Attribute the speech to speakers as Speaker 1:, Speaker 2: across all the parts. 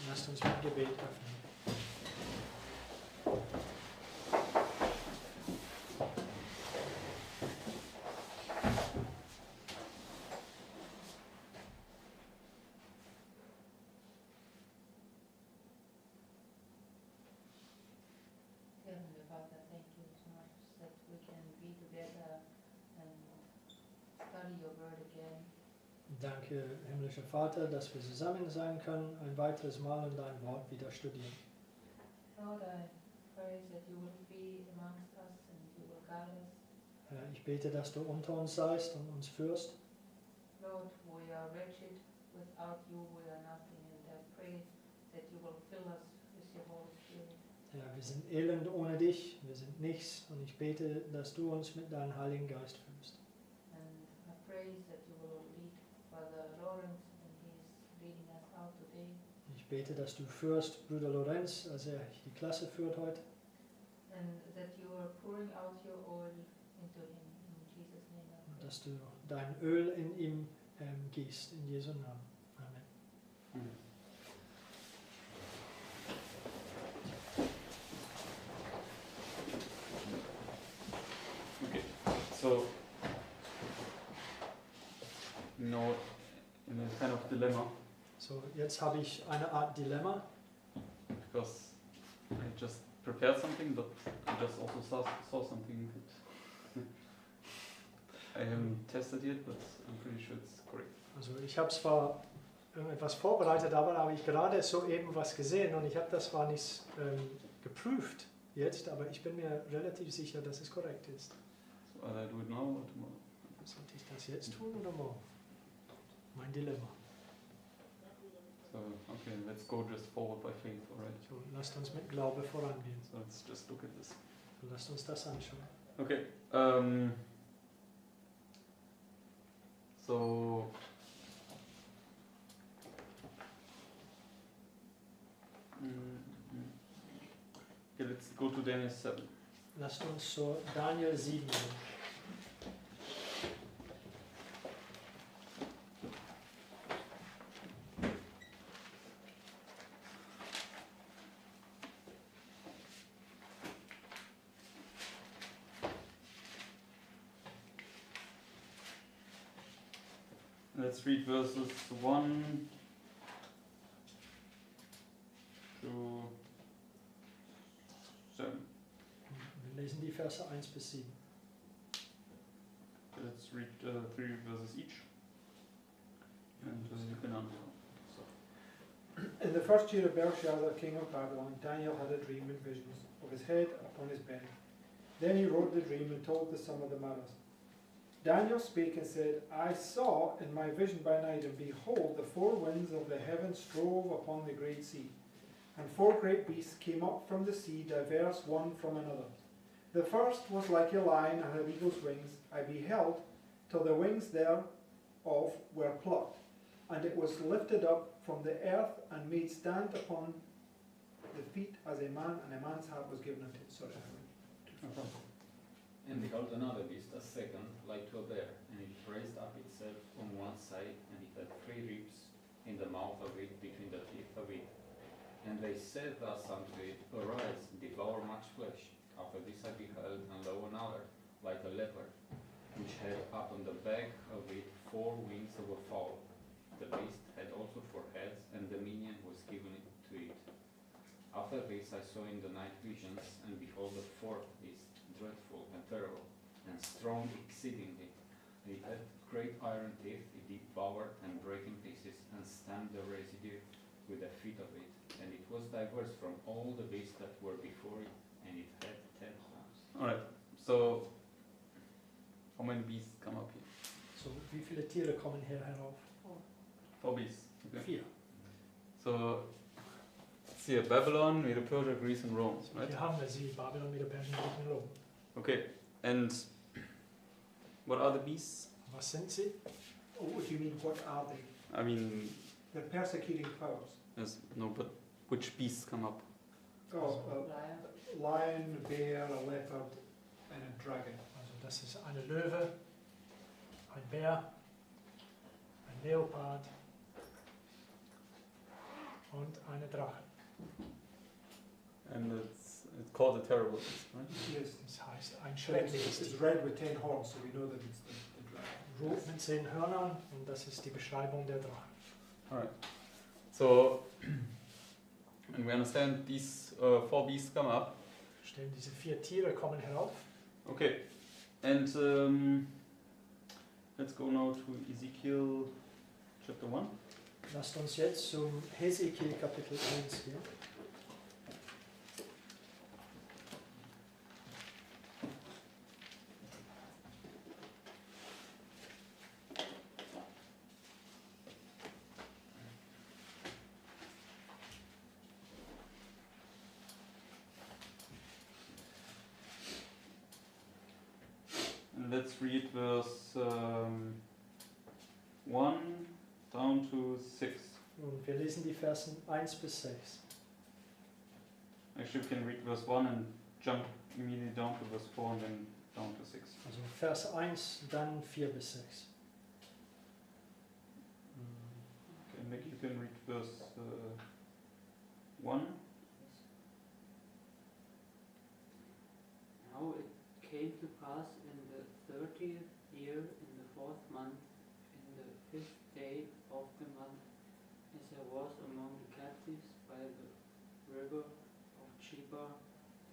Speaker 1: Lasst uns mit Gebet öffnen.
Speaker 2: Heavenly Father, thank you so much that we can be together and study your word again.
Speaker 1: Danke, himmlischer Vater, dass wir zusammen sein können, ein weiteres Mal in dein Wort wieder studieren.
Speaker 2: Lord, I pray that you will be amongst us and you will guide us.
Speaker 1: Herr, ich bete, dass du unter uns seist und uns führst.
Speaker 2: Lord, we are wretched. Without you we are nothing, and I pray that you will fill us with your Holy Spirit.
Speaker 1: Herr, wir sind elend ohne dich, wir sind nichts und ich bete, dass du uns mit deinem Heiligen Geist führst.
Speaker 2: And I pray that you will lead Brother Lorenz and he is leading us out today.
Speaker 1: Ich bete, dass du führst Bruder Lorenz, als er die Klasse führt heute.
Speaker 2: And that you are pouring out your oil into him. In Jesus' name I
Speaker 1: Und
Speaker 2: pray.
Speaker 1: dass du dein Öl in ihm gießt, in Jesu Namen. Amen.
Speaker 3: Okay, so no, in a kind of dilemma
Speaker 1: So, jetzt habe ich eine Art Dilemma.
Speaker 3: because I just prepared something, but I just also saw something that I haven't tested yet, but I'm pretty sure it's correct.
Speaker 1: Also ich habe zwar irgendetwas vorbereitet, aber habe ich gerade soeben was gesehen und ich habe das zwar nicht geprüft jetzt, aber ich bin mir relativ sicher, dass es korrekt ist.
Speaker 3: So either I do it now or tomorrow.
Speaker 1: Sollte ich das jetzt tun oder morgen? Mein Dilemma.
Speaker 3: So okay, let's go just forward by faith, alright?
Speaker 1: So, lasst uns mit Glaube vorangehen.
Speaker 3: So let's just look at this.
Speaker 1: So, lasst uns das anschauen.
Speaker 3: Okay. So okay, let's go to Daniel 7.
Speaker 1: Lasst uns zu Daniel 7 gehen.
Speaker 3: Let's read verses 1 to 7.
Speaker 1: Wir lesen die Verse 1 bis 7.
Speaker 3: Okay, let's read 3 verses each. And you can answer. So.
Speaker 4: In the first year of Belshazzar, king of Babylon, Daniel had a dream and visions of his head upon his bed. Then he wrote the dream and told the sum of the matters. Daniel spake and said, I saw in my vision by night, and behold, the four winds of the heavens strove upon the great sea. And four great beasts came up from the sea, diverse one from another. The first was like a lion and had eagle's wings. I beheld till the wings thereof were plucked, and it was lifted up from the earth and made stand upon the feet as a man, and a man's heart was given unto it. Sorry.
Speaker 5: And behold, another beast, a second, like to a bear, and it raised up itself on one side, and it had 3 ribs in the mouth of it, between the teeth of it. And they said thus unto it, Arise, devour much flesh. After this I beheld, and lo, another, like a leopard, which had upon the back of it 4 wings of a fowl. The beast had also 4 heads, and dominion was given to it. After this I saw in the night visions, and behold, the fourth beast, dreadful and terrible, and strong exceedingly. It had great iron teeth, it devoured and brake in pieces, and stamped the residue with the feet of it. And it was diverse from all the beasts that were before it, and it had 10 horns.
Speaker 3: Alright, so how many beasts come up here?
Speaker 1: So, wie viele Tiere kommen hier herauf?
Speaker 3: 4 beasts. Okay.
Speaker 1: 4.
Speaker 3: So let's see, Babylon, Medo Persia, Greece and Rome, right?
Speaker 1: Hier haben wir sie, Babylon, Medo Persien, Griechen, Rom.
Speaker 3: Okay, and what are the beasts?
Speaker 1: Was sind sie?
Speaker 4: Oh, what do you mean, what are they?
Speaker 3: I mean,
Speaker 4: They're persecuting powers.
Speaker 3: yes, no, but which beasts come up?
Speaker 4: Oh,
Speaker 2: Lion.
Speaker 4: a lion, a bear, a leopard, and a dragon.
Speaker 1: Also das ist eine Löwe, ein Bär, ein Leopard und und eine Drache.
Speaker 3: And it's called the terrible beast, right?
Speaker 4: Yes.
Speaker 1: Das heißt ein
Speaker 4: It's,
Speaker 1: schreckliches
Speaker 4: it's
Speaker 1: Tier.
Speaker 4: red with 10 horns, so we know that it's the dragon.
Speaker 1: Rot mit 10 Hörnern und das ist die Beschreibung der Drache.
Speaker 3: Alright. So, and we understand these 4 beasts come up.
Speaker 1: Stellen diese 4 Tiere kommen herauf.
Speaker 3: Okay. And let's go now to Ezekiel chapter 1.
Speaker 1: Lasst uns jetzt zum Hesekiel Kapitel 1 gehen.
Speaker 3: And let's read verse 1 down to 6.
Speaker 1: Und wir lesen die Versen 1 bis 6.
Speaker 3: Actually, we can read verse 1 and jump immediately down to verse 4 and then down to 6.
Speaker 1: Also Vers 1, dann 4 bis 6.
Speaker 3: Okay, Nick, you can read verse 1.
Speaker 6: Now it came to pass in the 30th year, in the 4th month, in the 5th day of the month, as I was among the captives by the river of Chebar,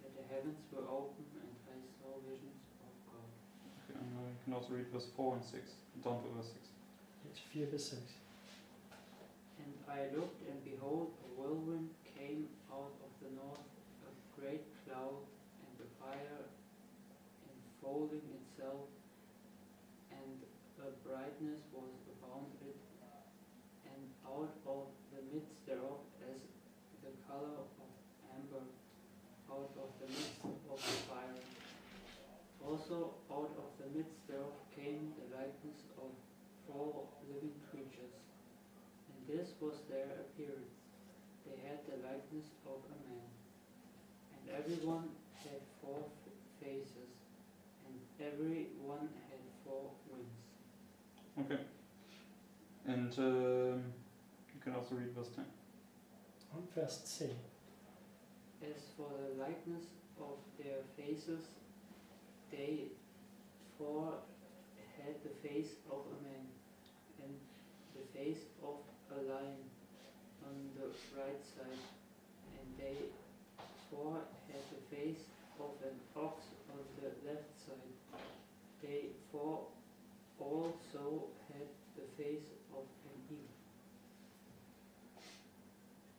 Speaker 6: that the heavens were open and I saw visions of God.
Speaker 3: Okay, and you can also read verse 4 and 6, down to verse 6.
Speaker 1: Jetzt 4 bis 6.
Speaker 6: And I looked, and behold, a whirlwind came out of the north, a great cloud, and the fire enfolding itself, and a brightness was about it, and out of the midst thereof, as the color of amber, out of the midst of the fire. Also out of the midst thereof came the likeness of 4 living creatures. And this was their appearance. They had the likeness of a man. And every one had 4 faces, and every one had 4 wings.
Speaker 3: Okay. And you can also read verse 10.
Speaker 1: Und Vers 10.
Speaker 6: As for the likeness of their faces, they 4 had the face of a man, and the face of a lion on the right side, and they 4 had the face of an ox on the left side. They 4 also had the face of an eagle.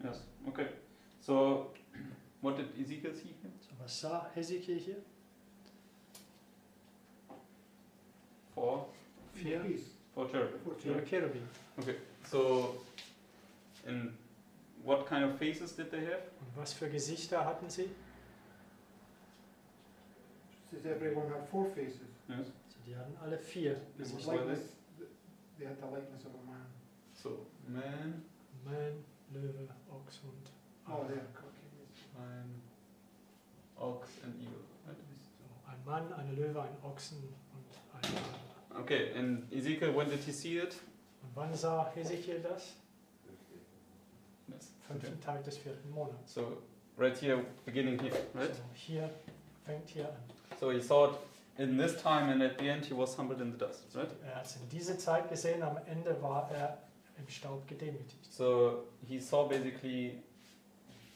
Speaker 3: Yes, okay. So, what did Ezekiel see here?
Speaker 1: So, was sah Hesekiel hier?
Speaker 3: 4
Speaker 4: Peace.
Speaker 3: cherubim.
Speaker 4: For
Speaker 1: 4
Speaker 4: cherubim.
Speaker 1: Cherubim.
Speaker 3: Okay, so, in what kind of faces did they have?
Speaker 1: Und was für Gesichter hatten sie?
Speaker 4: Says everyone had 4 faces.
Speaker 3: Yes.
Speaker 1: Also die hatten alle 4 Gesichter.
Speaker 4: Likeness, they had the likeness of a man.
Speaker 3: So, man,
Speaker 1: Man, Löwe, Ochs und
Speaker 4: Oh,
Speaker 1: Adler.
Speaker 4: there. Okay, yes.
Speaker 3: ein Ox and eagle. Right?
Speaker 1: So, ein Mann, eine Löwe, ein Ochsen und ein Adler.
Speaker 3: Okay, and Ezekiel, when did he see it?
Speaker 1: Und wann sah Hesekiel das?
Speaker 3: Yes.
Speaker 1: 5. Tag des 4. Monats.
Speaker 3: So, right here, beginning here, right?
Speaker 1: So, hier fängt hier an.
Speaker 3: So he saw it in this time, and at the end he was humbled in the dust, right?
Speaker 1: Er hat es in diese Zeit gesehen, am Ende war er im Staub gedemütigt.
Speaker 3: So he saw basically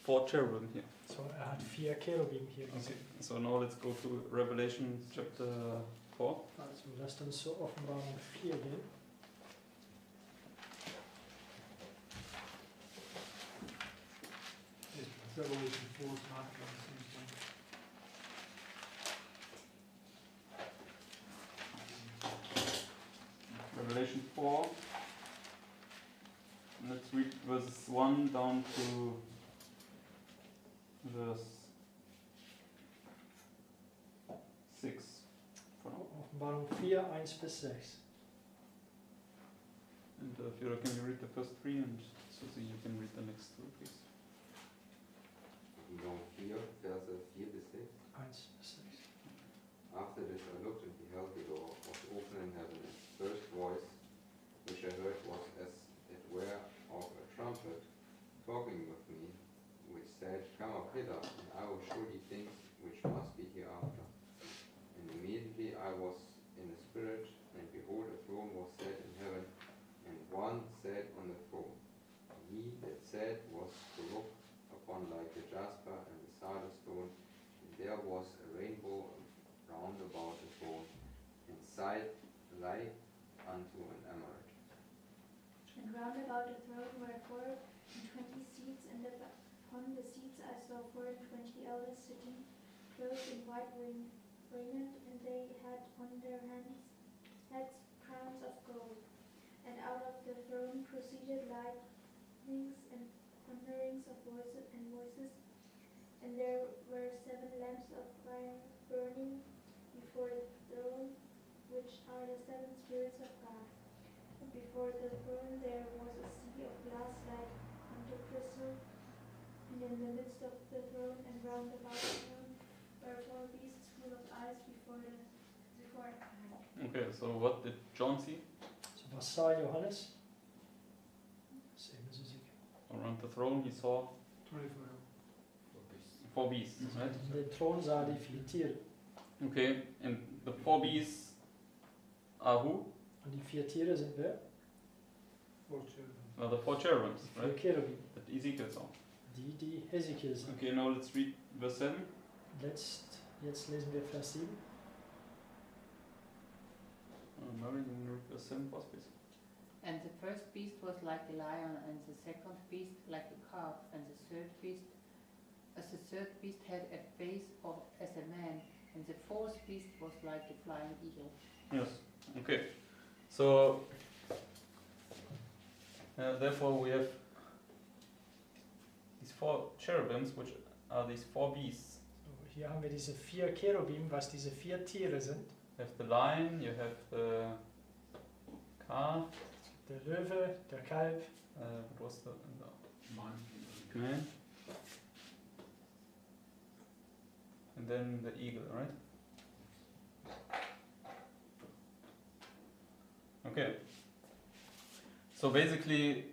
Speaker 3: 4 cherubim here.
Speaker 1: So, er hat 4 Cherubim hier
Speaker 3: Okay.
Speaker 1: gesehen.
Speaker 3: So now let's go to Revelation chapter 4.
Speaker 1: Also lasst uns zur Offenbarung 4 gehen.
Speaker 4: Yes, Revelation 4 is marked on the same thing.
Speaker 3: Revelation 4. Let's read verses 1 down to verse 6 for now.
Speaker 1: Offenbarung 4, 1 bis 6.
Speaker 3: And Fiora, can you read the first 3, and Susie, you can read the next 2, please.
Speaker 7: Offenbarung 4, Verse 4 bis 6.
Speaker 1: 1 bis 6.
Speaker 7: After this I looked and beheld the door was open in heaven, and the first voice which I heard was as it were of a trumpet, talking with me, which said, Come up hither, and I will show thee things which must be hereafter. And immediately I was in the Spirit, and behold, a throne was set in heaven, and one sat on the throne. And he that sat was to look upon like the jasper and the sardis stone, and there was a rainbow round about the throne, and side like unto an emerald.
Speaker 8: And round about the throne were 24 seats, and upon the seats I saw 24 elders sitting, clothed in white raiment, and they had on their heads crowns of gold. And out of the throne proceeded lightnings and thunderings of voices, and there were 7 lamps of fire burning before the throne, which are the 7 spirits of God. And before the throne there was a sea of glass like unto crystal, and in the midst of the throne and round about the throne were 4 beasts full of eyes before it.
Speaker 3: Okay, so what did John see?
Speaker 1: So was sah Johannes? Same as Ezekiel.
Speaker 3: Around the throne he saw 4 beasts, right?
Speaker 1: In den Thron sah die 4 Tiere.
Speaker 3: Okay, and the 4 beasts are who?
Speaker 1: Und die 4 Tiere sind wer?
Speaker 3: The 4 cherubims,
Speaker 1: Die 4
Speaker 3: right?
Speaker 1: Cherubim.
Speaker 3: That Ezekiel saw.
Speaker 1: Die Hesekiel sind.
Speaker 3: Okay, now let's read verse 7.
Speaker 1: Jetzt lesen wir Vers 7.
Speaker 3: Mary, you can read verse 7 first, please.
Speaker 2: And the first beast was like a lion, and the second beast like a calf, and the third beast had a face as a man, and the fourth beast was like a flying eagle.
Speaker 3: Yes, okay. So, therefore we have these 4 cherubims, which are these 4 beasts.
Speaker 1: So, hier haben wir diese 4 Cherubim, was diese 4 Tiere sind.
Speaker 3: You have the lion, you have the calf.
Speaker 1: Der Löwe, der Kalb.
Speaker 3: What was the
Speaker 5: Man.
Speaker 3: man? And then the eagle, right? Okay. So basically,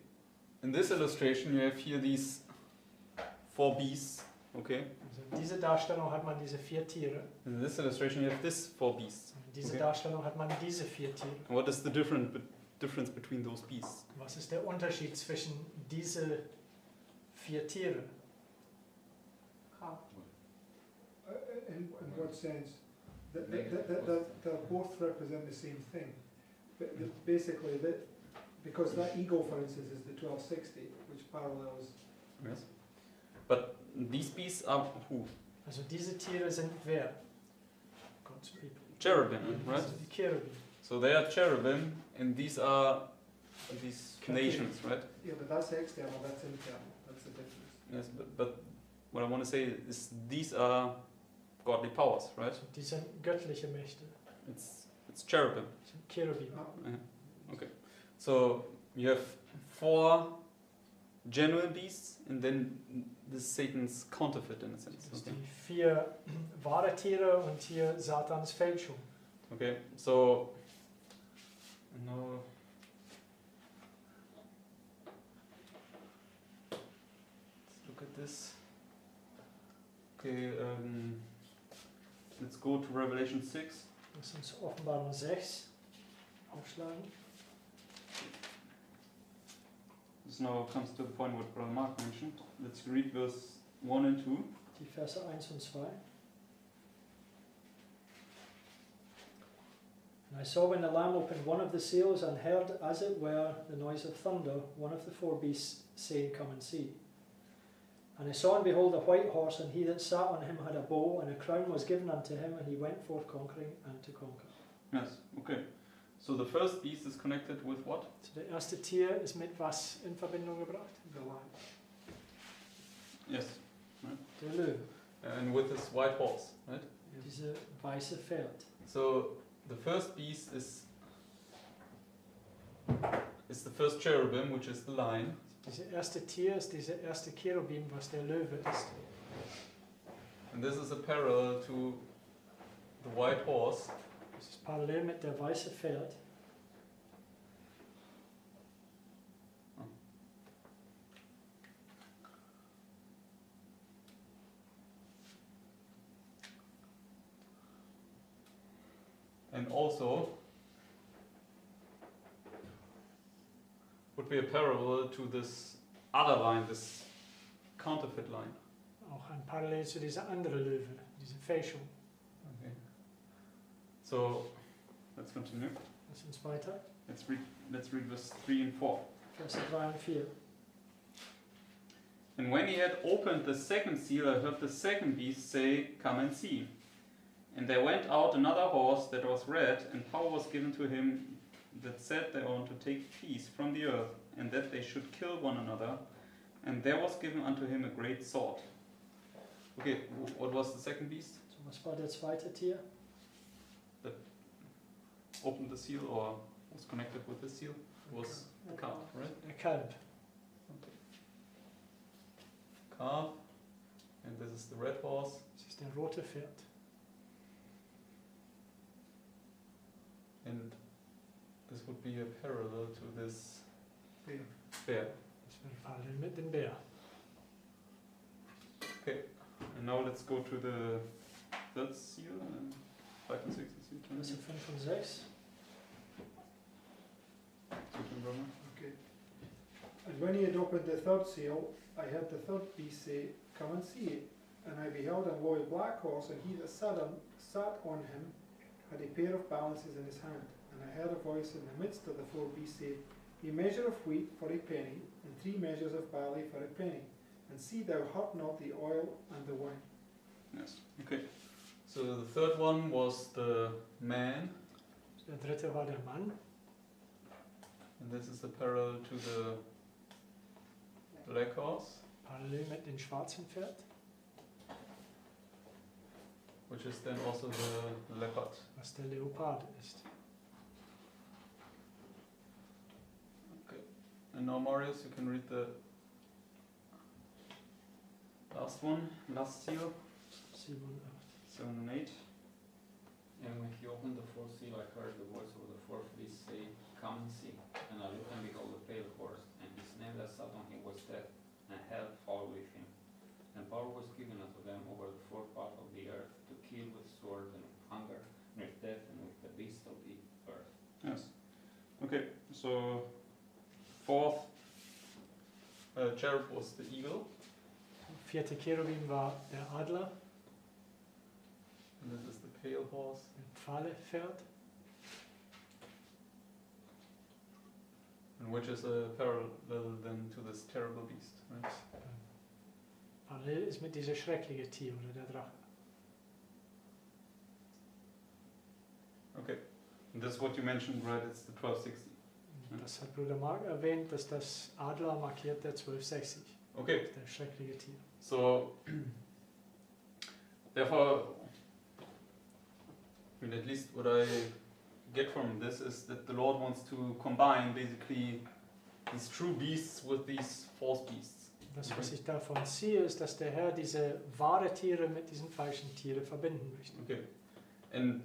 Speaker 3: in this illustration, you have here these 4 beasts. Okay.
Speaker 1: Also in dieser Darstellung hat man diese 4 Tiere.
Speaker 3: In this illustration, you have this 4 beasts.
Speaker 1: In dieser
Speaker 3: Okay.
Speaker 1: Darstellung hat man diese 4 Tiere.
Speaker 3: And what is the difference between those beasts?
Speaker 1: Was ist der Unterschied zwischen diese 4 Tiere?
Speaker 2: Calf.
Speaker 4: In what sense? They both represent the same thing. But basically, because that eagle, for instance, is the 1260, which parallels.
Speaker 3: Yes. But these beasts are who?
Speaker 1: Also diese Tiere sind wer? God's people.
Speaker 3: Cherubim, right?
Speaker 1: Also die Cherubim.
Speaker 3: So they are cherubim, and these are these nations, right?
Speaker 4: Yeah, but that's external, that's internal. That's the difference.
Speaker 3: Yes, but what I want to say is these are godly powers, right?
Speaker 1: Also die sind göttliche Mächte.
Speaker 3: It's cherubim.
Speaker 1: Das sind Cherubim.
Speaker 3: Okay. So you have 4 genuine beasts, and then this is Satan's counterfeit in a sense.
Speaker 1: Das
Speaker 3: Okay.
Speaker 1: sind die 4 wahre Tiere und hier Satans Fälschung.
Speaker 3: Okay. So now let's look at this. Okay. Let's go to Revelation 6.
Speaker 1: Lass uns Offenbarung 6 aufschlagen.
Speaker 3: This now comes to the point what Brother Mark mentioned. Let's read verse 1 and 2.
Speaker 1: Die Verse 1 und 2. And I saw when the Lamb opened one of the seals and heard, as it were, the noise of thunder, one of the 4 beasts saying, Come and see. And I saw and behold a white horse, and he that sat on him had a bow, and a crown was given unto him, and he went forth conquering and to conquer.
Speaker 3: Yes, okay. So the first beast is connected with what?
Speaker 1: So der erste Tier ist mit was in Verbindung gebracht?
Speaker 4: The lion.
Speaker 3: Yes.
Speaker 1: Der Löwe.
Speaker 3: And with this white horse, right?
Speaker 1: Diese weiße Pferd.
Speaker 3: So the first beast is the first cherubim, which is the lion.
Speaker 1: Diese erste Tier ist diese erste Cherubim, was der Löwe ist.
Speaker 3: And this is a parallel to the white horse.
Speaker 1: Das ist parallel mit der weiße Pferd.
Speaker 3: and also would be a parallel to this other line, this counterfeit line.
Speaker 1: Auch ein Parallel zu dieser anderen Löwe, diese Fälschung.
Speaker 3: Okay. So let's continue.
Speaker 1: Lass uns weiter.
Speaker 3: Let's read verse 3 and 4.
Speaker 1: Verse 3 und 4.
Speaker 3: And when he had opened the second seal, I heard the second beast say, Come and see. And there went out another horse that was red, and power was given to him that sat thereon to take peace from the earth, and that they should kill one another. And there was given unto him a great sword. Okay, what was the second beast?
Speaker 1: So, was war der zweite Tier?
Speaker 3: Opened the seal or was connected with the seal? Was the calf, right?
Speaker 1: Der Kalb.
Speaker 3: Calf. And this is the red horse.
Speaker 1: Das ist der rote Pferd.
Speaker 3: And this would be a parallel to this
Speaker 4: Bear.
Speaker 3: bear.
Speaker 1: Das wäre parallel mit dem Bär.
Speaker 3: Okay, and now let's go to the third seal, and 5 and 6 and 7.
Speaker 1: Verse 5 und 6.
Speaker 4: Okay. And when he had opened the third seal, I heard the third beast say, Come and see it. And I beheld a low black horse, and he that sat on him had a pair of balances in his hand. And I heard a voice in the midst of the four beasts say, A measure of wheat for a penny, and 3 measures of barley for a penny. And see thou hurt not the oil and the wine.
Speaker 3: Yes, okay. So the third one was the man,
Speaker 1: Der dritte war der Mann.
Speaker 3: and this is a parallel to the black horse,
Speaker 1: Parallel mit dem schwarzen Pferd.
Speaker 3: which is then also the leopard.
Speaker 1: Was der Leopard ist.
Speaker 3: Okay. And now Marius, you can read the last one, last seal,
Speaker 1: 7 und
Speaker 3: 7 and 8.
Speaker 5: And when he opened the fourth seal, I heard the voice of the fourth beast say, Come and see. And I looked, and behold, a pale horse, and his name that sat on him was Death, and hell followed with him. And power was given unto them over the four parts of the earth, to kill with sword, and with hunger, and with death, and with the beasts of the earth.
Speaker 3: Yes. Okay, so fourth cherub was the eagle,
Speaker 1: Vierte Cherubim war der Adler,
Speaker 3: and this is the pale horse.
Speaker 1: das Pfahle-Pferd.
Speaker 3: And which is a parallel then to this terrible beast, right?
Speaker 1: Parallel ist mit dieser schreckliche Tier oder der Drache.
Speaker 3: Okay. And that's what you mentioned, right? It's the 1260.
Speaker 1: Das hat Bruder Mark erwähnt, dass das Adler markiert der 1260.
Speaker 3: Okay.
Speaker 1: Der schreckliche Tier.
Speaker 3: So, therefore, I mean, at least what I get from this is that the Lord wants to combine basically these true beasts with these false beasts.
Speaker 1: Das, was ich davon ziehe, ist, dass der Herr diese wahre Tiere mit diesen falschen Tieren verbinden möchte.
Speaker 3: Okay. And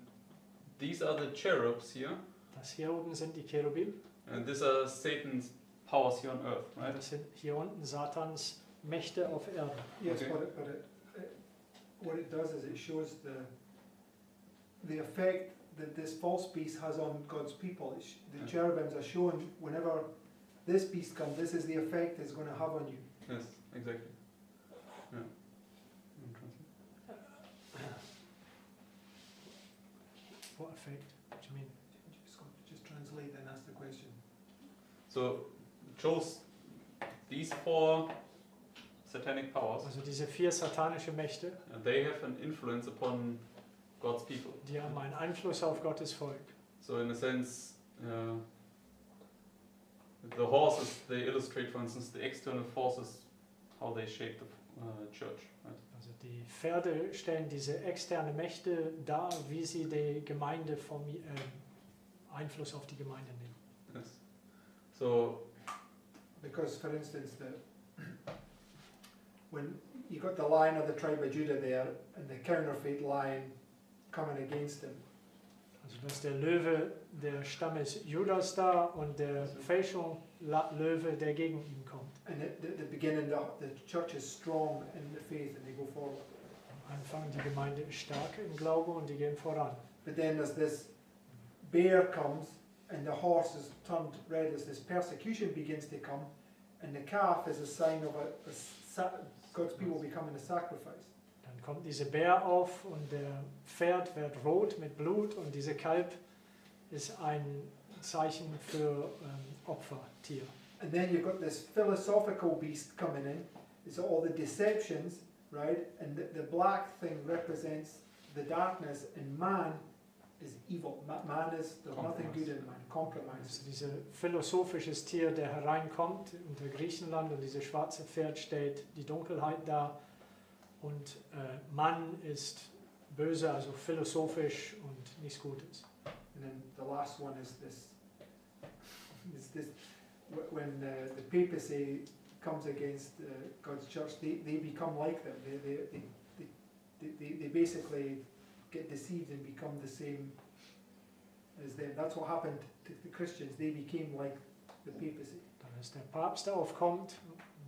Speaker 3: these are the cherubs here,
Speaker 1: Das hier oben sind die Cherubim,
Speaker 3: and these are Satan's powers here on earth, right?
Speaker 1: das sind hier unten Satans Mächte auf Erden.
Speaker 4: Yes,
Speaker 3: Okay.
Speaker 4: what it does is it shows the effect that this false beast has on God's people. The
Speaker 3: Yeah.
Speaker 4: cherubims are showing whenever this beast comes, this is the effect it's going to have on you.
Speaker 3: Yes, exactly. Yeah.
Speaker 1: What effect? What do you mean?
Speaker 4: Just translate and ask the question.
Speaker 3: So, it shows these 4 satanic powers,
Speaker 1: Also diese 4 satanische Mächte,
Speaker 3: and they have an influence upon God's people.
Speaker 1: die haben einen Einfluss auf Gottes Volk.
Speaker 3: So in a sense, the horses, they illustrate, for instance, the external forces, how they shape the church. Right?
Speaker 1: Also die Pferde stellen diese externe Mächte dar, wie sie die Gemeinde Einfluss auf die Gemeinde nehmen.
Speaker 3: Yes. So,
Speaker 4: Because, for instance, when you got the lion of the tribe of Judah there, and the counterfeit lion coming against him,
Speaker 1: Also da ist der Löwe der Stammes Judas da und der Fälschung-Löwe, der gegen ihn kommt.
Speaker 4: and at the beginning, the church is strong in the faith, and they go forward.
Speaker 1: Am Anfang die Gemeinde ist stark im Glauben und die gehen voran.
Speaker 4: But then there's this bear comes and the horse is turned red as this persecution begins to come, and the calf is a sign of God's people becoming a sacrifice.
Speaker 1: Dann kommt diese Bär auf und der Pferd wird rot mit Blut und diese Kalb ist ein Zeichen für Opfertier.
Speaker 4: And then you've got this philosophical beast coming in. It's all the deceptions, right? And the black thing represents the darkness, and man is evil. Man is, there's nothing good in man. Compromise.
Speaker 1: Also dieses philosophisches Tier, der hereinkommt unter Griechenland, und dieses schwarze Pferd stellt die Dunkelheit dar, und Mann ist böse, also philosophisch und nichts Gutes.
Speaker 4: And then the last one is this when the papacy comes against God's church, they become like them. They basically get deceived and become the same as them. That's what happened to the Christians. They became like the papacy.
Speaker 1: Dann ist der Papst, der aufkommt,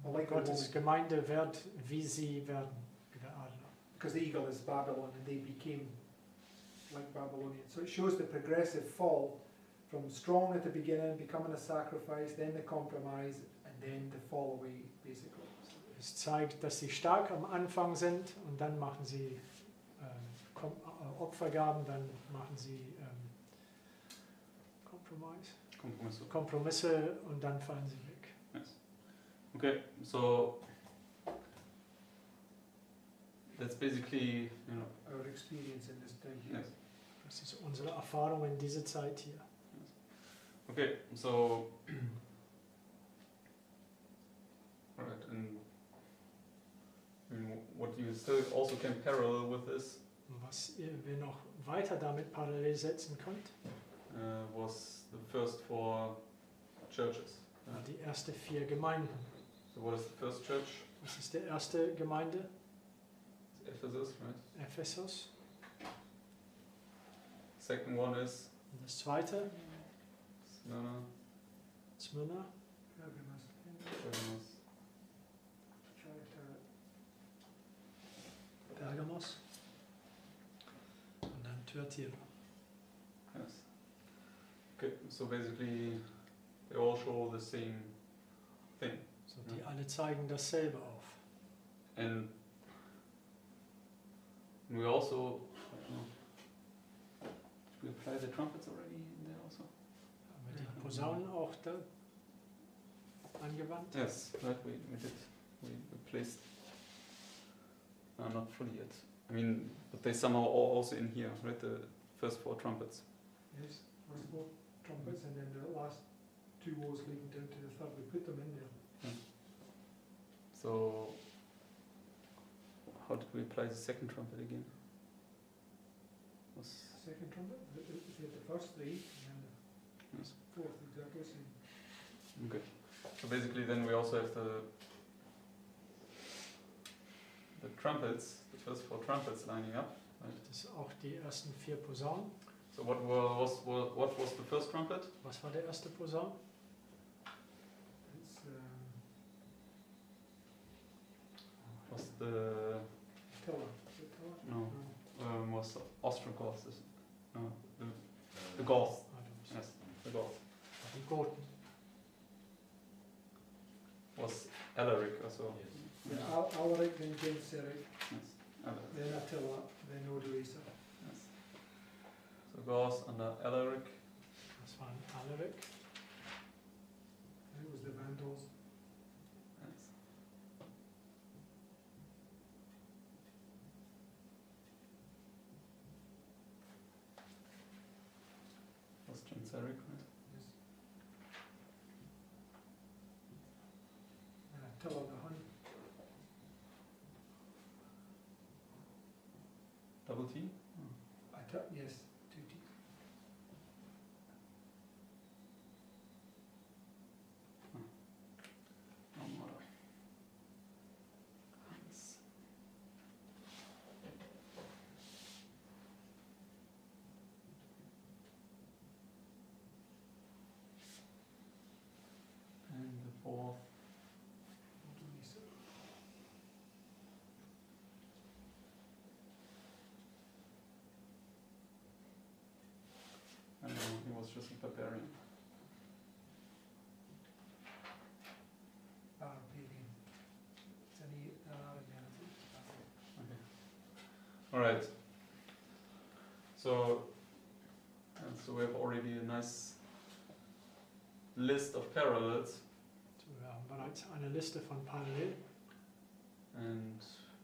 Speaker 1: und
Speaker 4: Like
Speaker 1: Gottes Gemeinde wird, wie sie werden, wie der Adler.
Speaker 4: Because the eagle is Babylon, and they became like Babylonians. So it shows the progressive fall from strong at the beginning, becoming a sacrifice, then the compromise, and then the fall away, basically.
Speaker 1: Es zeigt, dass sie stark am Anfang sind, und dann machen sie Opfergaben, dann machen sie Kompromisse, und dann fallen sie weg.
Speaker 3: Yes. Okay, so that's basically,
Speaker 4: Our experience in this time here.
Speaker 3: yes.
Speaker 1: Das ist unsere Erfahrung in dieser Zeit hier.
Speaker 3: Okay, so right, and what you still also can parallel with this
Speaker 1: Was wir noch weiter damit parallel setzen könnt,
Speaker 3: was the first 4 churches.
Speaker 1: war die ersten 4 Gemeinden.
Speaker 3: So what is the first church?
Speaker 1: Was ist die erste Gemeinde?
Speaker 3: Ephesus, right?
Speaker 1: Ephesus.
Speaker 3: Second one is
Speaker 1: Und das zweite,
Speaker 3: Smyrna,
Speaker 1: Smyrna.
Speaker 4: Pergamos,
Speaker 3: Pergamos,
Speaker 1: Pergamos. Und dann Thyatira.
Speaker 3: yes. Okay, so basically they all show the same thing.
Speaker 1: So, die alle zeigen dasselbe auf.
Speaker 3: And we also, I don't know, did we apply the trumpets already in there also?
Speaker 1: Haben wir die Posaunen auch da angewandt?
Speaker 3: Yes, right, we did. We placed, not fully yet. I mean, but they somehow are also in here, right, the first 4 trumpets.
Speaker 4: yes, first 4 trumpets, and then the last 2 woes leading down to the third. We put them in there.
Speaker 3: So, how did we apply the second trumpet again? Was
Speaker 4: Second trumpet, we had the first 3, and then the
Speaker 3: Yes.
Speaker 4: 4th, exactly the same.
Speaker 3: Okay. So basically then we also have the trumpets, the first 4 trumpets lining up. Right?
Speaker 1: Das sind auch die ersten 4 Posaunen.
Speaker 3: So what was the first trumpet?
Speaker 1: Was war der erste Posaun?
Speaker 4: It's
Speaker 3: Was the
Speaker 4: Tiller. Is it Tiller?
Speaker 3: no was the Ostrogoths? No, the Goths.
Speaker 1: Ah, du bist-
Speaker 3: Yes, the Goths.
Speaker 1: Die Goten.
Speaker 3: Was Alaric also?
Speaker 4: Yeah, Alaric, then Genseric,
Speaker 3: Yes, Alaric.
Speaker 4: then Attila, then Odoacer.
Speaker 3: Yes. So Goths under Alaric.
Speaker 1: Das war ein Alaric.
Speaker 4: Then it was the Vandals.
Speaker 3: Yes. Was Genseric, right?
Speaker 4: Yes. And Attila the Hun.
Speaker 3: Double T?
Speaker 4: Yes, 2 T.
Speaker 3: Armada. Hans. And the 4th.
Speaker 4: Odoacer.
Speaker 3: Alright. So we have already a nice list of parallels.
Speaker 1: So wir haben bereits eine Liste von Parallelen.
Speaker 3: And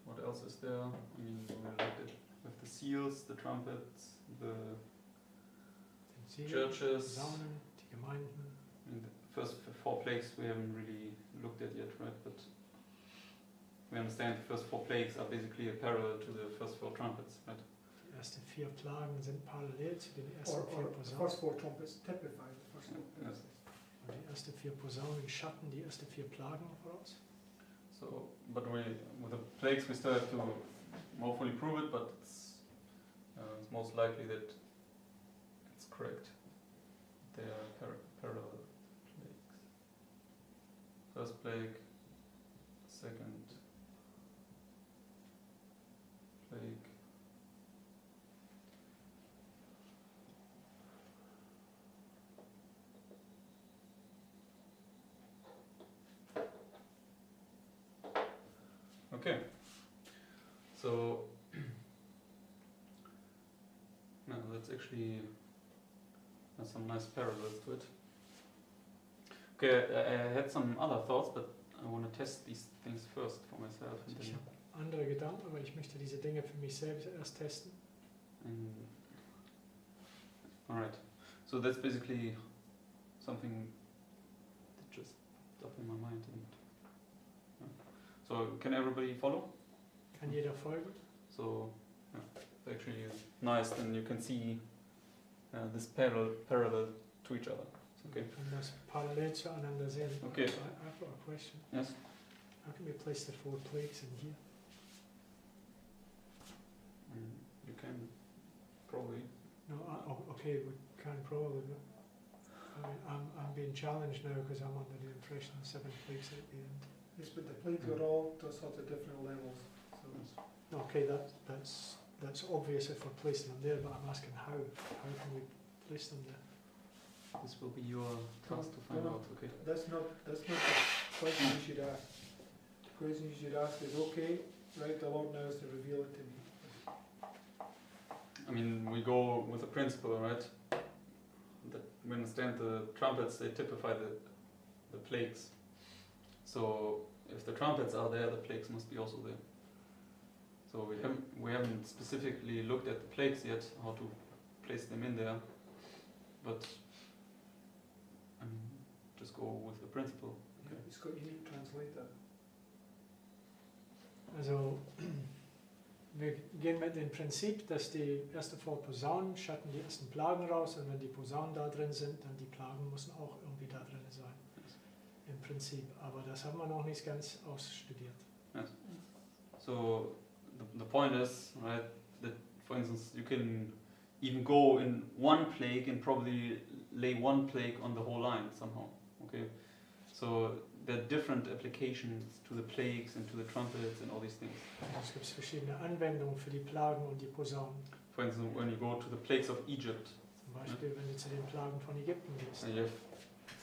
Speaker 3: what else is there? I mean, we looked at with the seals, the trumpets, the
Speaker 1: Den Siegel,
Speaker 3: churches.
Speaker 1: Posaunen, die Gemeinden.
Speaker 3: I mean, the first 4 plagues we haven't really looked at yet, right? But we understand the first 4 plagues are basically a parallel to the first 4 trumpets, right?
Speaker 1: Die ersten 4 Plagen sind parallel zu den ersten
Speaker 4: Or
Speaker 1: 4
Speaker 4: the
Speaker 1: Posaunen.
Speaker 4: first 4 trumpets typify the first 4
Speaker 3: Yes.
Speaker 1: Und die ersten 4 Posaunen schatten die ersten 4 Plagen voraus.
Speaker 3: So, but with the plagues we still have to more fully prove it, but it's most likely that it's correct. They are parallel plagues. First plague, second plague. Okay, so now that's actually has some nice parallels to it. Okay, I had some other thoughts, but I want to test these things first for myself. And
Speaker 1: Ich
Speaker 3: then,
Speaker 1: habe andere Gedanken, aber ich möchte diese Dinge für mich selbst erst testen.
Speaker 3: Alright, so that's basically something that just popped up in my mind. And, so can everybody follow?
Speaker 1: Kann jeder folgen?
Speaker 3: So yeah, it's actually nice, then you can see this parallel to each other. Okay.
Speaker 1: Wir können das parallel zueinander sehen.
Speaker 3: Okay.
Speaker 1: I've got a question.
Speaker 3: Yes.
Speaker 1: How can we place the 4 plagues in here?
Speaker 3: You can probably.
Speaker 1: No, okay, we can probably. But I mean, I'm being challenged now because I'm under the impression 7 plagues at the end.
Speaker 4: Yes, but the plagues are all to sort of different levels. So
Speaker 1: Okay, that's obvious if we're placing them there, but I'm asking how. How can we place them there?
Speaker 3: This will be your task to find out. Okay.
Speaker 4: that's not the question you should ask. The question you should ask is, okay, right, the Lord now has to reveal it to me.
Speaker 3: I mean, we go with the principle, right? That we understand the trumpets, they typify the plagues. So if the trumpets are there, the plagues must be also there. So we haven't specifically looked at the plagues yet, how to place them in there, but just go with the principle.
Speaker 4: Okay. It's got unique translator.
Speaker 1: Also, wir gehen mit dem Prinzip, dass die ersten 4 Posaunen schatten die ersten Plagen raus und wenn die Posaunen da drin sind, dann die Plagen müssen auch irgendwie da drin sein. Im Prinzip. Aber das haben wir noch nicht ganz ausstudiert.
Speaker 3: Yes. So the point is, right, that for instance you can even go in one plague and probably lay one plague on the whole line somehow. Okay, so there are different applications to the plagues and to the trumpets and all these things.
Speaker 1: Es gibt verschiedene Anwendungen für die Plagen und die Posaunen.
Speaker 3: For instance, when you go to the plagues of Egypt,
Speaker 1: Zum Beispiel, wenn du zu den Plagen von Ägypten gehst.
Speaker 3: you have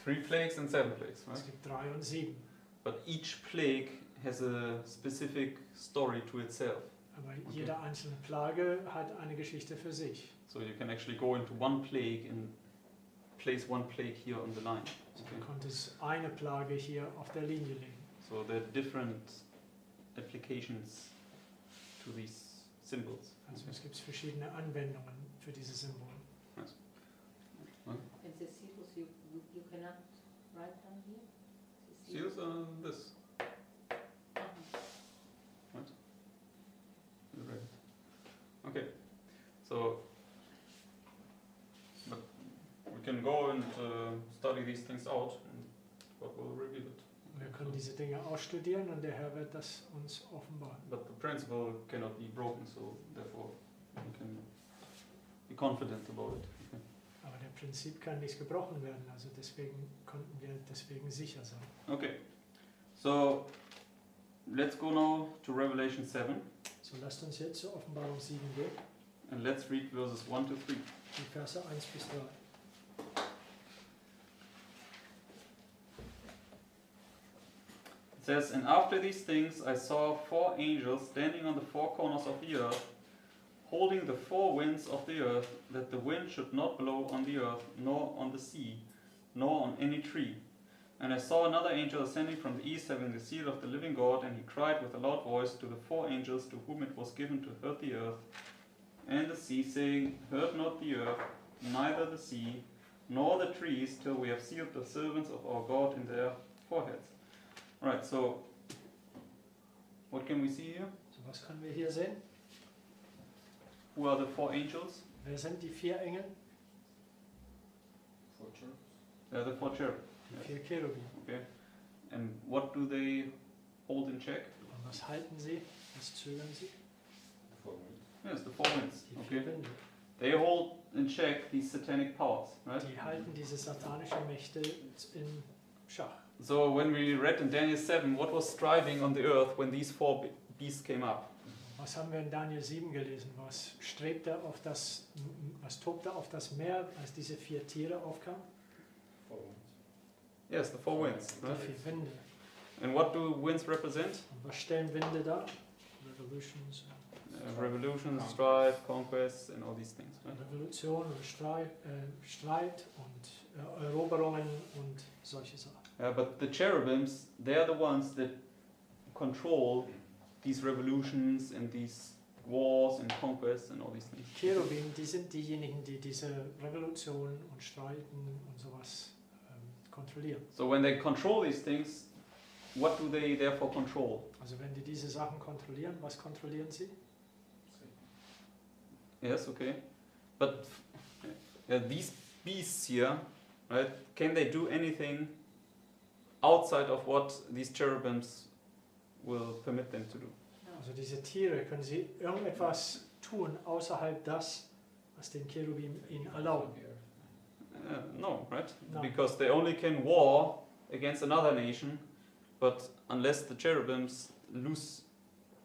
Speaker 3: 3 plagues and 7 plagues, right?
Speaker 1: Es gibt 3 und 7.
Speaker 3: But each plague has a specific story to itself.
Speaker 1: Aber
Speaker 3: Okay.
Speaker 1: jede einzelne Plage hat eine Geschichte für sich.
Speaker 3: So you can actually go into one plague and place one plague here on the line.
Speaker 1: Also
Speaker 3: Okay.
Speaker 1: du konntest eine Plage hier auf der Linie legen.
Speaker 3: So there are different applications to these symbols.
Speaker 1: Also es gibt verschiedene Anwendungen für diese Symbole.
Speaker 2: And the seals you cannot write down here? The
Speaker 3: Seals are this. You're right. Okay. So, but we can go and study these things out, and God will reveal it.
Speaker 1: Wir können diese Dinge ausstudieren und der Herr wird das uns offenbaren.
Speaker 3: But the principle cannot be broken, so therefore we can be confident about it. Okay.
Speaker 1: Aber der Prinzip kann nicht gebrochen werden, also deswegen konnten wir deswegen sicher sein.
Speaker 3: Okay. So let's go now to Revelation 7
Speaker 1: So lasst uns jetzt zur Offenbarung 7 gehen,
Speaker 3: and let's read verses 1 to 3.
Speaker 1: die Verse 1 bis 3.
Speaker 3: It says, "And after these things I saw 4 angels standing on the 4 corners of the earth, holding the four winds of the earth, that the wind should not blow on the earth, nor on the sea, nor on any tree. And I saw another angel ascending from the east, having the seal of the living God, and he cried with a loud voice to the four angels to whom it was given to hurt the earth and the sea, saying, Hurt not the earth, neither the sea, nor the trees, till we have sealed the servants of our God in their foreheads. Right, so what can we see here?
Speaker 1: So, was können wir hier sehen?
Speaker 3: Who are the four angels?
Speaker 1: Wer sind die 4 Engel?
Speaker 3: They're the four cherubim.
Speaker 1: Die 4 Cherubim.
Speaker 3: Okay. And what do they hold in check?
Speaker 1: Und was halten sie? Was zögern sie?
Speaker 3: Yes, the four winds.
Speaker 1: Die 4
Speaker 3: Okay.
Speaker 1: Winde.
Speaker 3: They hold in check these satanic powers, right?
Speaker 1: Die halten diese satanischen Mächte in Schach.
Speaker 3: So when we read in Daniel 7, what was striving on the earth when these four beasts came up?
Speaker 1: Was haben wir in Daniel 7 gelesen? Was strebte auf das, was tobte auf das Meer, als diese 4 Tiere aufkamen?
Speaker 3: Yes, the four winds,
Speaker 1: Die
Speaker 3: right?
Speaker 1: 4 Winde.
Speaker 3: And what do winds represent?
Speaker 1: Und was stellen Winde dar? Revolutions.
Speaker 3: Revolution, strife, conquest, and all these things, right?
Speaker 1: Revolution und Streit und Eroberungen und solche Sachen.
Speaker 3: But the cherubims, they are the ones that control these revolutions and these wars and conquests and all these things.
Speaker 1: Cherubim, die sind diejenigen, die diese Revolutionen und Streiten und sowas kontrollieren.
Speaker 3: So when they control these things, what do they therefore control?
Speaker 1: Also wenn die diese Sachen kontrollieren, was kontrollieren sie?
Speaker 3: Yes, okay. But these beasts here, right, can they do anything outside of what these cherubims will permit them to do?
Speaker 1: Also diese Tiere, können sie irgendetwas tun außerhalb das, was den Cherubim ihnen erlauben?
Speaker 3: No, right?
Speaker 1: No.
Speaker 3: Because they only can war against another nation, but unless the cherubims lose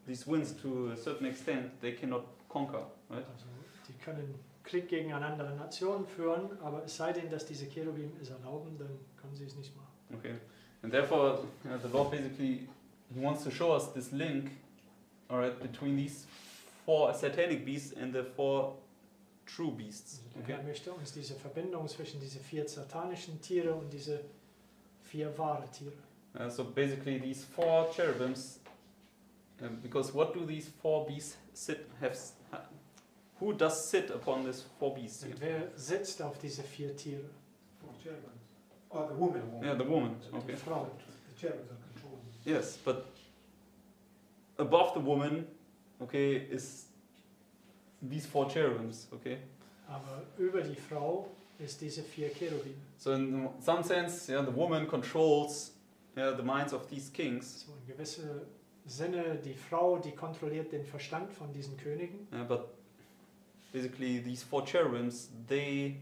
Speaker 3: these winds to a certain extent, they cannot conquer, right?
Speaker 1: Also die können Krieg gegen eine andere Nation führen, aber es sei denn, dass diese Cherubim es erlauben, dann können sie es nicht machen.
Speaker 3: Okay. And therefore, the Lord basically, he wants to show us this link, all right, between these four satanic beasts and the four true beasts.
Speaker 1: Also der
Speaker 3: Okay.
Speaker 1: Herr möchte uns diese Verbindung zwischen diese 4 satanischen Tiere und diese 4 wahre Tiere.
Speaker 3: So basically, these four cherubims, because what do these four beasts who does sit upon these four beasts here?
Speaker 1: Und wer sitzt auf diese 4 Tiere?
Speaker 4: 4 cherubims. Oh, the woman.
Speaker 3: Yeah, the woman.
Speaker 1: Die
Speaker 3: Okay.
Speaker 1: Frau.
Speaker 4: The cherubims are controlling.
Speaker 3: Yes, but above the woman, okay, is these four cherubims. Okay.
Speaker 1: Aber über die Frau ist diese 4 Cherubim.
Speaker 3: So in some sense, yeah, the woman controls the minds of these kings.
Speaker 1: So in gewissem Sinne, die Frau, die kontrolliert den Verstand von diesen Königen.
Speaker 3: But basically, these four cherubims, they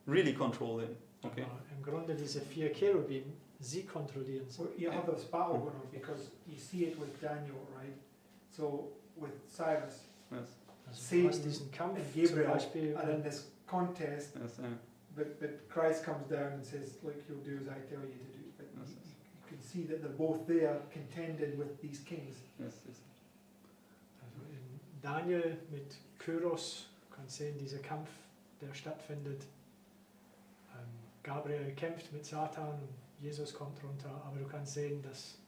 Speaker 3: really control him. Okay.
Speaker 1: Aber im Grunde diese 4 Cherubim, sie kontrollieren sie.
Speaker 4: Well, you have this battle going on because you see it with Daniel, right? So with Cyrus
Speaker 3: Yes.
Speaker 1: Also du hast diesen Kampf
Speaker 4: and
Speaker 1: zum
Speaker 4: Gabriel
Speaker 1: Beispiel.
Speaker 4: are in this contest,
Speaker 3: Yes.
Speaker 4: but Christ comes down and says, "Look, you'll do as I tell you to do." But
Speaker 3: Yes,
Speaker 4: you,
Speaker 3: yes.
Speaker 4: you can see that they're both there contending with these kings.
Speaker 3: Yes. Yes.
Speaker 1: Also in Daniel mit Kyros, du kannst sehen, dieser Kampf, der stattfindet. Gabriel kämpft mit Satan und Jesus kommt runter, aber du kannst sehen, dass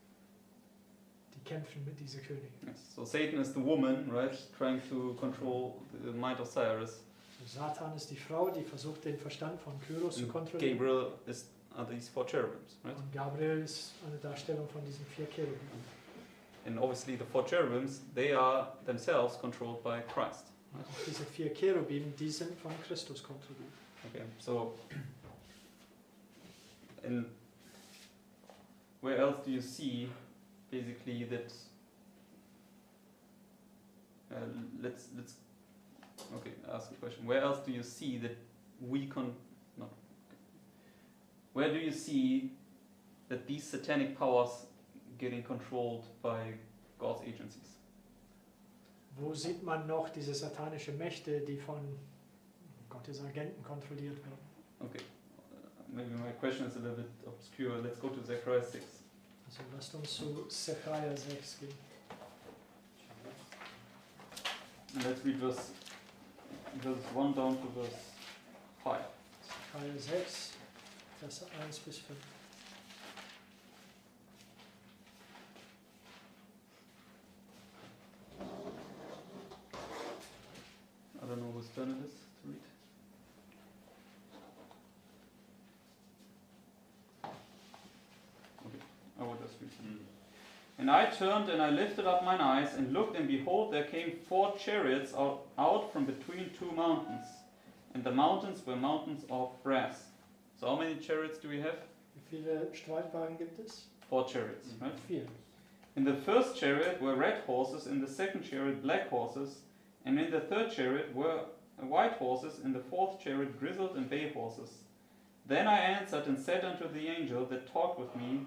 Speaker 1: die kämpfen mit dieser Königin.
Speaker 3: Yes. So Satan is the woman, right, trying to control the mind of Cyrus.
Speaker 1: So Satan ist die Frau, die versucht, den Verstand von Kyros zu
Speaker 3: And
Speaker 1: kontrollieren.
Speaker 3: Gabriel are these four cherubims, right?
Speaker 1: Und Gabriel ist eine Darstellung von diesen 4 Cherubim.
Speaker 3: And obviously, the four cherubims, they are themselves controlled by Christ.
Speaker 1: Und auch diese 4 Cherubim, die sind von Christus kontrolliert.
Speaker 3: Okay, so and where else do you see basically that? Let's okay, ask a question. Where else do you see that where do you see that these satanic powers getting controlled by God's agencies?
Speaker 1: Wo sieht man noch diese satanischen Mächte, die von Gottes Agenten kontrolliert werden?
Speaker 3: Okay, maybe my question is a little bit obscure. Let's go to Zechariah 6.
Speaker 1: Also lasst uns zu Zechariah 6 gehen.
Speaker 3: And let's read verse 1 down to verse 5.
Speaker 1: Teil 6, Verse 1 bis 5.
Speaker 3: I don't know whose turn it is to read. Okay, I will just read. And I turned and I lifted up mine eyes and looked, and behold, there came 4 chariots out from between 2 mountains. And the mountains were mountains of brass. So how many chariots do we have?
Speaker 1: Wie viele Streitwagen gibt es?
Speaker 3: 4 chariots, right?
Speaker 1: 4.
Speaker 3: In the first chariot were red horses, in the second chariot black horses, and in the third chariot were white horses, in the fourth chariot grizzled and bay horses. Then I answered and said unto the angel that talked with me,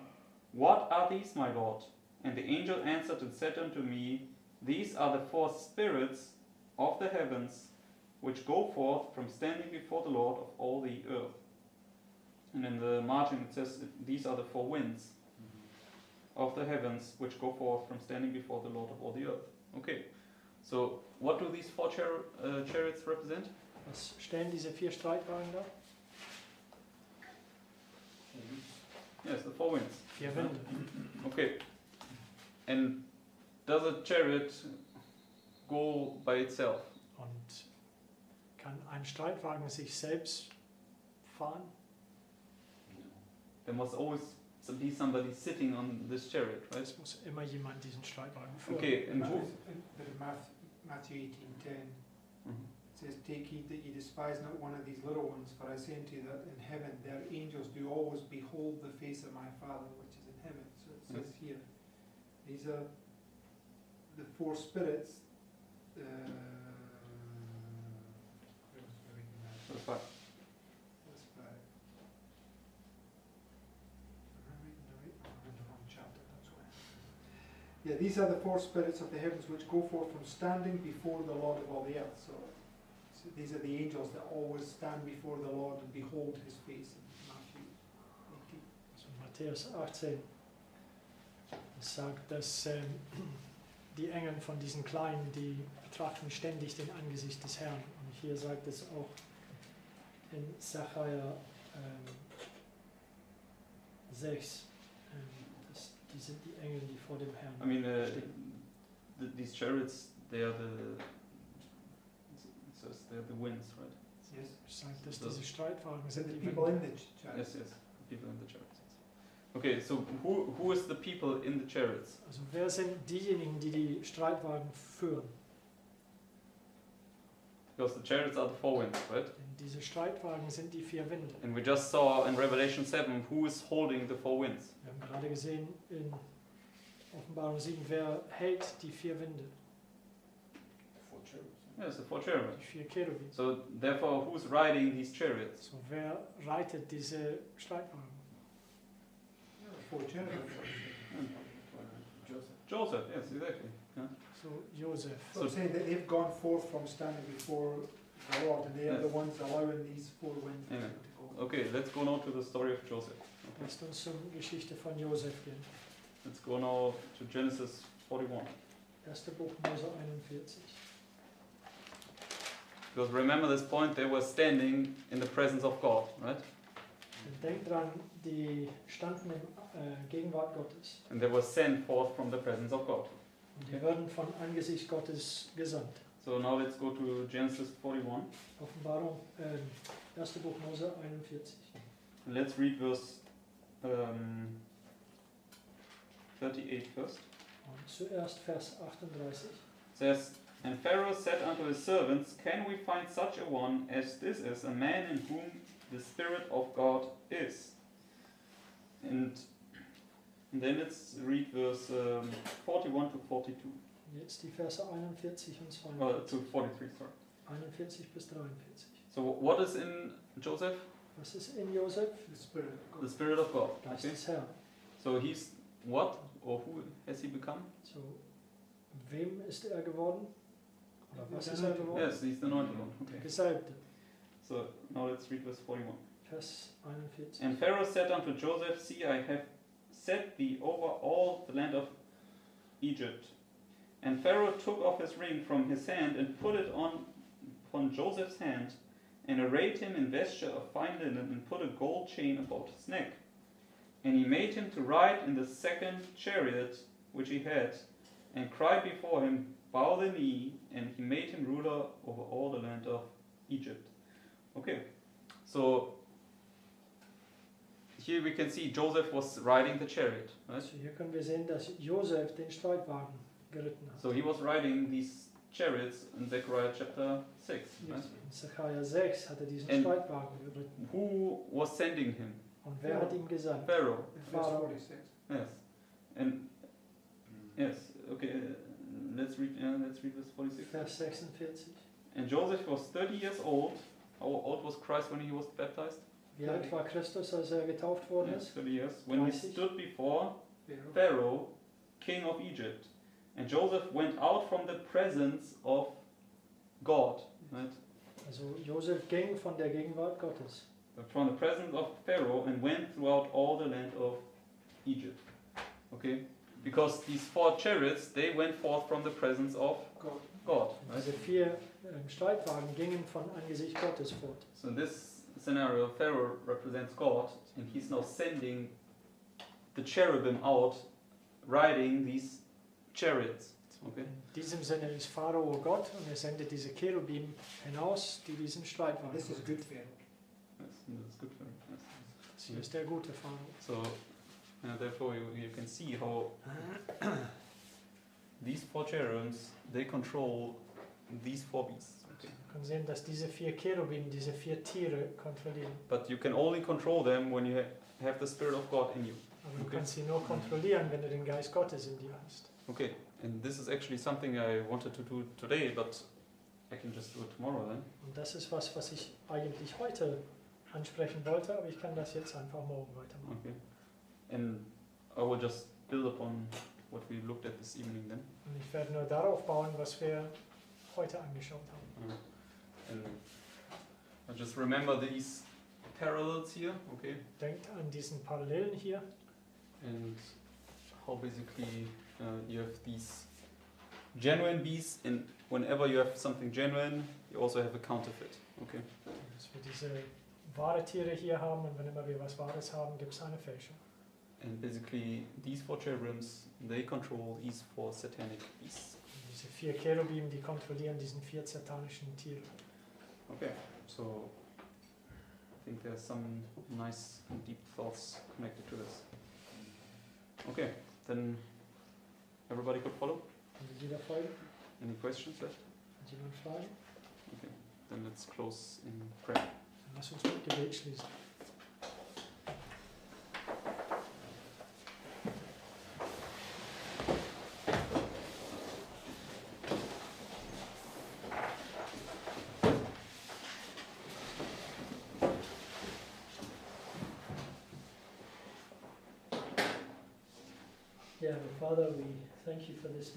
Speaker 3: What are these, my Lord? And the angel answered and said unto me, These are the 4 spirits of the heavens, which go forth from standing before the Lord of all the earth. And in the margin it says, These are the 4 winds of the heavens, which go forth from standing before the Lord of all the earth. Okay, so what do these 4 chariots represent?
Speaker 1: Was stellen diese 4 Streitwagen da?
Speaker 3: Yes, the 4 winds.
Speaker 1: 4 Winde.
Speaker 3: Okay, and does a chariot go by itself?
Speaker 1: Und kann ein Streitwagen sich selbst fahren?
Speaker 3: There must always be somebody sitting on this chariot, right?
Speaker 1: Es muss immer jemand diesen Streitwagen führen.
Speaker 3: Okay, and who?
Speaker 4: But in Matthew 18:10,
Speaker 3: Mhm.
Speaker 4: it says, Take heed that ye despise not one of these little ones, for I say unto you that in heaven their angels do always behold the face of my Father which is in heaven. So it says here, these are the 4 spirits. Where was I reading that?
Speaker 3: Verse 5.
Speaker 4: Verse 5. Am I reading the right? I'm in the wrong chapter, that's why. Yeah, these are the 4 spirits of the heavens which go forth from standing before the Lord of all the earth. So these are the angels that always stand before the Lord and behold his face in Matthew 18.
Speaker 1: Also Matthäus 18 sagt, dass die Engel von diesen Kleinen, die betrachten ständig den Angesicht des Herrn. Und hier sagt es auch in Sacharja 6, dass die sind die Engel, die vor dem Herrn
Speaker 3: I mean,
Speaker 1: stehen.
Speaker 3: these chariots, they are it says they're the winds, right?
Speaker 4: Yes.
Speaker 1: Sagt, dass diese Streitwagen
Speaker 4: Is it
Speaker 1: sind
Speaker 4: the
Speaker 1: die
Speaker 4: people
Speaker 1: Winde.
Speaker 4: in the church?
Speaker 3: Yes, yes, the people in the chariots. Yes. Okay, so who is the people in the chariots?
Speaker 1: Also wer sind diejenigen, die die Streitwagen führen?
Speaker 3: Because the chariots are the 4 winds, right?
Speaker 1: Denn diese Streitwagen sind die 4 Winde.
Speaker 3: And we just saw in Revelation 7 who is holding the 4 winds.
Speaker 1: Wir haben gerade gesehen in Offenbarung 7, wer hält die 4 Winde?
Speaker 5: 4 chariots.
Speaker 3: Yes, the 4 cherubim.
Speaker 1: Die 4 Cherubim.
Speaker 3: So therefore, who's riding these chariots?
Speaker 1: So wer reitet diese Streitwagen?
Speaker 4: 4 cherubim.
Speaker 5: Joseph.
Speaker 3: Joseph, yes, exactly. Yeah.
Speaker 1: So Josef.
Speaker 4: So I'm saying that they've gone forth from standing before the Lord, and they are the
Speaker 3: Yes.
Speaker 4: ones allowing these 4 winds
Speaker 3: Amen.
Speaker 4: to go.
Speaker 3: Okay, let's go now to the story of Joseph.
Speaker 1: Lasst uns zur Geschichte von Josef gehen.
Speaker 3: Let's go now to Genesis 41.
Speaker 1: 1. Buch Mose 41.
Speaker 3: Because remember this point, they were standing in the presence of God, right?
Speaker 1: Und denkt dran, die standen in Gegenwart Gottes.
Speaker 3: And they were sent forth from the presence of God.
Speaker 1: Und die werden von Angesicht Gottes gesandt.
Speaker 3: So now let's go to Genesis 41.
Speaker 1: Offenbarung, 1. Buch Mose 41.
Speaker 3: And let's read verse 38 first.
Speaker 1: Und zuerst Vers 38.
Speaker 3: It says, And Pharaoh said unto his servants, Can we find such a one as this is, a man in whom the Spirit of God is? And then let's read verse 41 to 42.
Speaker 1: Jetzt die Verse 41 und
Speaker 3: To
Speaker 1: 42.
Speaker 3: 43, sorry.
Speaker 1: 41 bis 43.
Speaker 3: So what is in Joseph?
Speaker 1: Was ist in Josef?
Speaker 4: The Spirit of God.
Speaker 3: The Spirit of God.
Speaker 1: Geist
Speaker 3: Okay.
Speaker 1: des Herrn.
Speaker 3: So he's what or who has he become?
Speaker 1: So, wem ist er geworden? Oder was ist er geworden?
Speaker 3: Yes, he's the anointed one.
Speaker 1: Der
Speaker 3: Okay.
Speaker 1: Gesalbte.
Speaker 3: So now let's read verse 41.
Speaker 1: Vers 41.
Speaker 3: And Pharaoh said unto Joseph, See, I have set thee over all the land of Egypt. And Pharaoh took off his ring from his hand and put it upon Joseph's hand, and arrayed him in vesture of fine linen, and put a gold chain about his neck. And he made him to ride in the second chariot which he had, and cried before him, Bow the knee, and he made him ruler over all the land of Egypt. Okay, so here we can see Joseph was riding the chariot, right?
Speaker 1: Also hier können wir sehen, dass Josef den Streitwagen geritten hat.
Speaker 3: So he was riding these chariots in Zechariah chapter 6. Right?
Speaker 1: In Zechariah 6 hat er diesen
Speaker 3: And
Speaker 1: Streitwagen geritten.
Speaker 3: who was sending him?
Speaker 1: Und wer hat ihm gesandt?
Speaker 3: Pharaoh.
Speaker 4: Verse
Speaker 1: Pharao.
Speaker 4: 46.
Speaker 3: Yes. And yes, okay, let's read verse 46.
Speaker 1: Vers 46.
Speaker 3: And Joseph was 30 years old. How old was Christ when he was baptized?
Speaker 1: Wie alt war Christus, als er getauft worden
Speaker 3: Yes,
Speaker 1: ist?
Speaker 3: 30 years. When he
Speaker 1: 30.
Speaker 3: stood before
Speaker 4: Pharaoh.
Speaker 3: Pharaoh, king of Egypt. And Joseph went out from the presence of God. Right?
Speaker 1: Also Josef ging von der Gegenwart Gottes.
Speaker 3: From the presence of Pharaoh and went throughout all the land of Egypt. Okay? Because these 4 chariots, they went forth from the presence of
Speaker 4: God.
Speaker 3: God. Right?
Speaker 1: Diese 4 Streitwagen gingen von Angesicht Gottes fort.
Speaker 3: So in this scenario, Pharaoh represents God, and he's now sending the cherubim out, riding these chariots. Okay?
Speaker 1: In diesem Sinne ist Pharao Gott und er sendet diese Cherubim hinaus, die diesen Streitwagen
Speaker 4: This is
Speaker 1: reiten.
Speaker 4: good Pharaoh.
Speaker 3: Yes, that's good for him. Yes.
Speaker 1: Sie ist der gute Pharao.
Speaker 3: So, therefore, you can see how these 4 cherubims, they control these 4 beasts. Okay?
Speaker 1: Wir können sehen, dass diese 4 Cherubim diese 4 Tiere kontrollieren.
Speaker 3: But you can only control them when you have the Spirit of God in you.
Speaker 1: Aber du
Speaker 3: Okay.
Speaker 1: kannst sie nur kontrollieren, wenn du den Geist Gottes in dir hast.
Speaker 3: Okay, and this is actually something I wanted to do today, but I can just do it tomorrow then.
Speaker 1: Und das ist was ich eigentlich heute ansprechen wollte, aber ich kann das jetzt einfach morgen weitermachen.
Speaker 3: Okay. And I will just build upon what we looked at this evening then.
Speaker 1: Und ich werde nur darauf bauen, was wir heute angeschaut haben.
Speaker 3: And I just remember these parallels here, okay?
Speaker 1: Denkt an diesen Parallelen hier
Speaker 3: And how basically you have these genuine beasts, and whenever you have something genuine, you also have a counterfeit, okay?
Speaker 1: dass wir diese wahre Tiere hier haben und wenn immer wir was Wahres haben, gibt es eine Fälschung.
Speaker 3: And basically these 4 cherubims, they control these 4 satanic beasts.
Speaker 1: Und diese 4 Cherubim, die kontrollieren diesen 4 satanischen Tiere.
Speaker 3: Okay, so I think there's some nice and deep thoughts connected to this. Okay, then everybody could follow?
Speaker 1: Kann jeder folgen?
Speaker 3: Any questions left?
Speaker 1: Hat jemand Fragen?
Speaker 3: Okay, then let's close in prayer.
Speaker 1: Dann lass uns mit Gebet schließen. Yeah, Father, we thank you for this day.